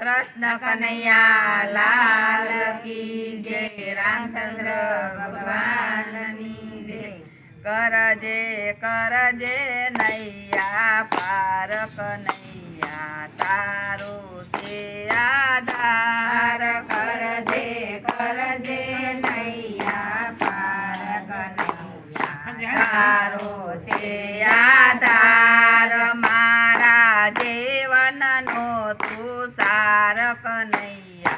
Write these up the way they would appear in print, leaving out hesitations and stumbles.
कृष्ण कन्हैया लाल की जय। रामचंद्र भगवान की जय। करजे नैया पार कन्हैया तारो से आधार। करजे नैया पार कन्हैया तारो से आधार। मारा जीवननो तू सार कन्हैया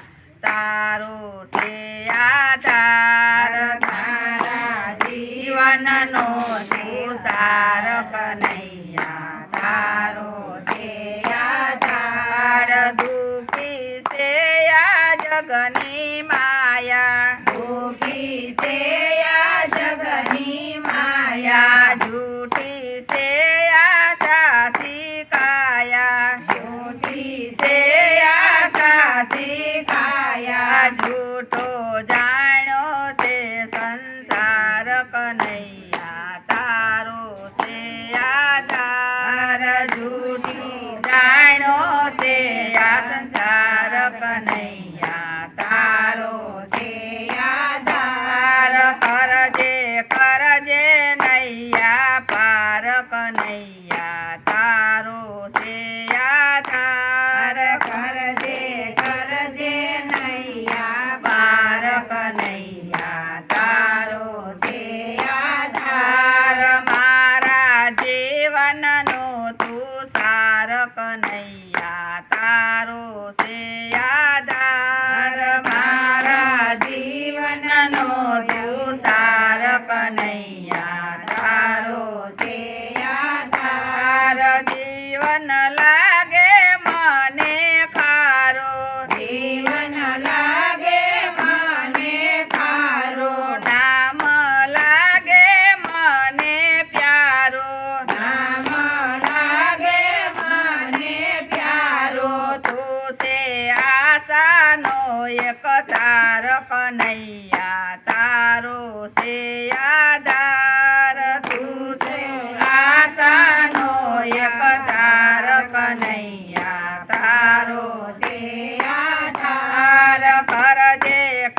तारो से आधार। मारा जीवननो तू सार कन्हैया तारो से आधार। दुखी से या जगनी माया। दुखी से या जगनी माया। झूठी से आशा सिखाया। झूठी से आशा सिखाया। झूठो जानो से संसार कन्हैया तारो से आधार। झूठी जानो से या संसार कन्हैया तारो से आधार। करजे नैया पार कन्हैया तारो से आधार। करजे नैया पार कन्हैया तारो से आधार। मारा जीवननो तू सार कन्हैया तारो से आधार। मारा जीवननो तू सार कन्हैया तारो से आधार। जीवन लागे मने खारो। जीवन लागे मने खारो। नाम लागे मने प्यारो। नाम लागे मने प्यारो। तू से आशा नो एक तार कन्हैया तारो से आधार। तू से आशा नो एक तार कन्हैया तारो से आधार।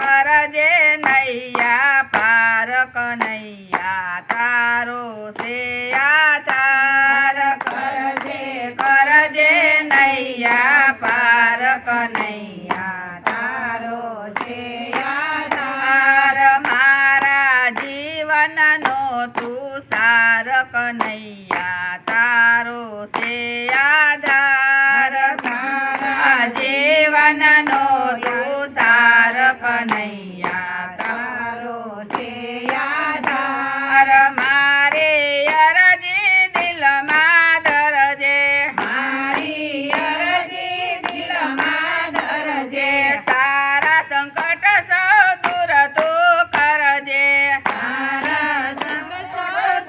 करजे नैया पार कन्हैया तारो से आधार। करजे नैया पार कन्हैया तारो से आधार। मारा जीवननो तू सार कन्हैया तारो से आधार। जीवननो तू सार कन्हैया तारो से आधार। मारे अरजी दिल में दरजे। मारी अरजी दिल में दरजे। सारा संकट सौ दूर तू करजे। सारा संकट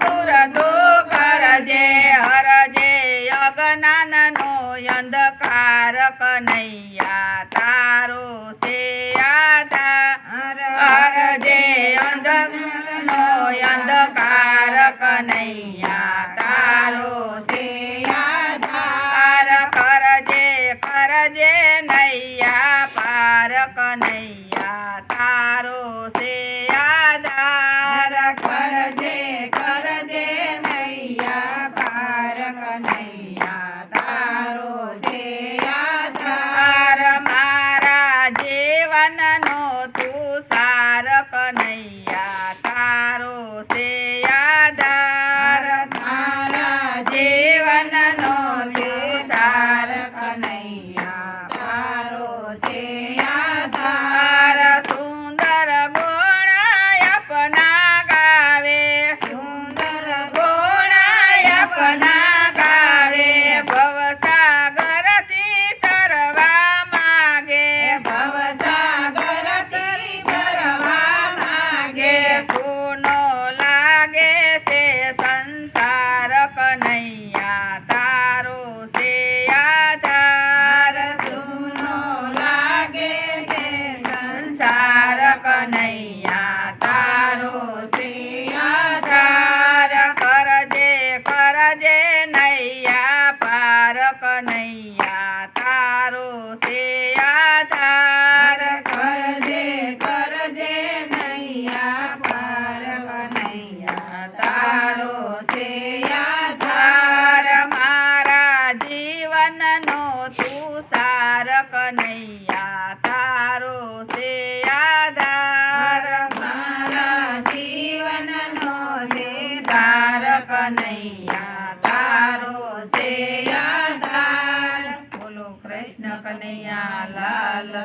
दूर तू करजे। हरजे अज्ञाननो अंधकार कन्हैया तारो से आधार। हरजे अंधकारनो अंधकार कन्हैया तारो से आधार। करजे नैया पार कन्हैया तारो से आधार। करजे नैया पार कन्हैया तारो से आधार। मारा जीवननो तू सार कन्हैया तारो से आधार। करजे नैया पार कन्हैया तारो से आधार। करजे नैया पार कन्हैया तारो से आधार। मारा जीवननो तू सार कन्हैया तारो से आधार। मारा जीवननो तू सार कन्हैया तारो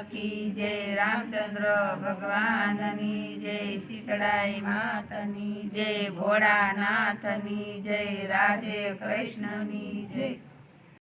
કી જય, રામચંદ્ર ભગવાનની જય, શીતળાઈ માતની જય, ભોળાનાથની જય, રાધે કૃષ્ણની જય.